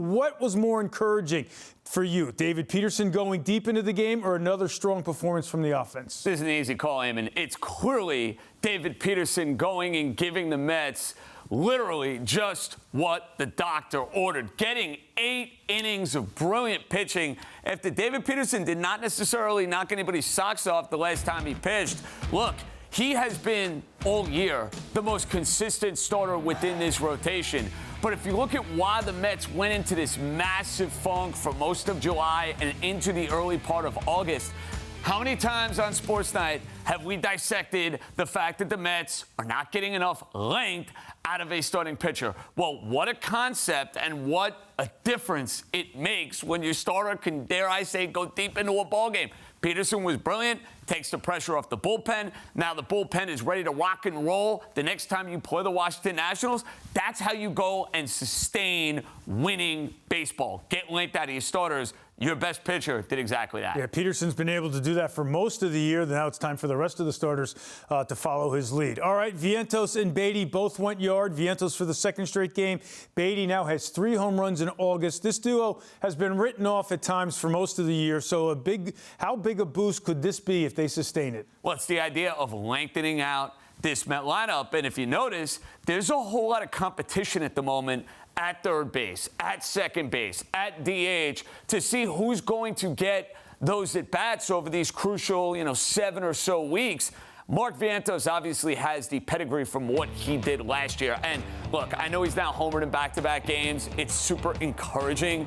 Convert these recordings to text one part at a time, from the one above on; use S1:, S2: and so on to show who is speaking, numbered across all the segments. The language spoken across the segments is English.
S1: What was more encouraging for you, David Peterson going deep into the game or another strong performance from the offense?
S2: This is an easy call, Eamon. It's clearly David Peterson going and giving the Mets literally just what the doctor ordered, getting 8 innings of brilliant pitching after David Peterson did not necessarily knock anybody's socks off the last time he pitched. Look, he has been all year the most consistent starter within this rotation. But if you look at why the Mets went into this massive funk for most of July and into the early part of August, how many times on SportsNite have we dissected the fact that the Mets are not getting enough length out of a starting pitcher? Well, what a concept and what a difference it makes when your starter can, dare I say, go deep into a ballgame. Peterson was brilliant, takes the pressure off the bullpen. Now the bullpen is ready to rock and roll. The next time you play the Washington Nationals, that's how you go and sustain winning baseball. Get length out of your starters. Your best pitcher did exactly that.
S1: Yeah, Peterson's been able to do that for most of the year. Now it's time for the rest of the starters to follow his lead. All right, Vientos and Beatty both went yard. Vientos for the second straight game. Beatty now has 3 home runs in August. This duo has been written off at times for most of the year. So how big a boost could this be if they sustain it?
S2: Well, it's the idea of lengthening out this Met lineup. And if you notice, there's a whole lot of competition at the moment at third base, at second base, at DH, to see who's going to get those at-bats over these crucial, 7 or so weeks. Mark Vientos obviously has the pedigree from what he did last year. And look, I know he's now homered in back-to-back games. It's super encouraging.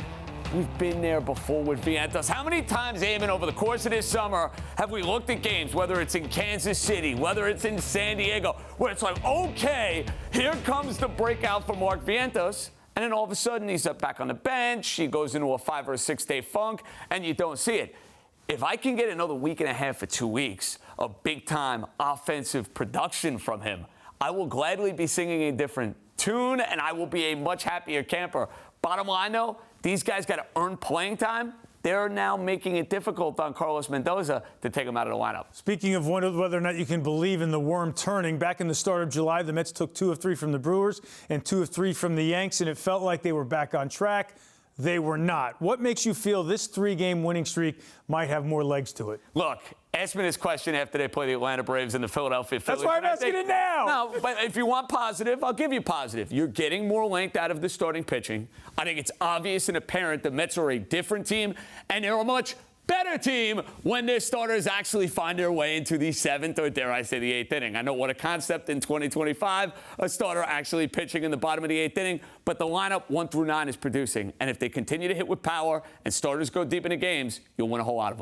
S2: We've been there before with Vientos. How many times, Eamon, over the course of this summer have we looked at games, whether it's in Kansas City, whether it's in San Diego, where it's like, okay, here comes the breakout for Mark Vientos, and then all of a sudden he's up back on the bench, he goes into a 5 or 6 day funk, and you don't see it. If I can get another week and a half or 2 weeks of big-time offensive production from him, I will gladly be singing a different tune, and I will be a much happier camper. Bottom line, though, these guys got to earn playing time. They're now making it difficult on Carlos Mendoza to take him out of the lineup.
S1: Speaking of whether or not you can believe in the worm turning, back in the start of July, the Mets took 2 of 3 from the Brewers and 2 of 3 from the Yanks, and it felt like they were back on track. They were not. What makes you feel this 3-game winning streak might have more legs to it?
S2: Look, ask me this question after they play the Atlanta Braves and the Philadelphia Phillies.
S1: That's why I'm asking it now.
S2: No, but if you want positive, I'll give you positive. You're getting more length out of the starting pitching. I think it's obvious and apparent the Mets are a different team, and they're a much better team when their starters actually find their way into the 7th or, dare I say, the 8th inning. I know what a concept in 2025, a starter actually pitching in the bottom of the 8th inning, but the lineup 1 through 9 is producing. And if they continue to hit with power and starters go deep into games, you'll win a whole lot of them.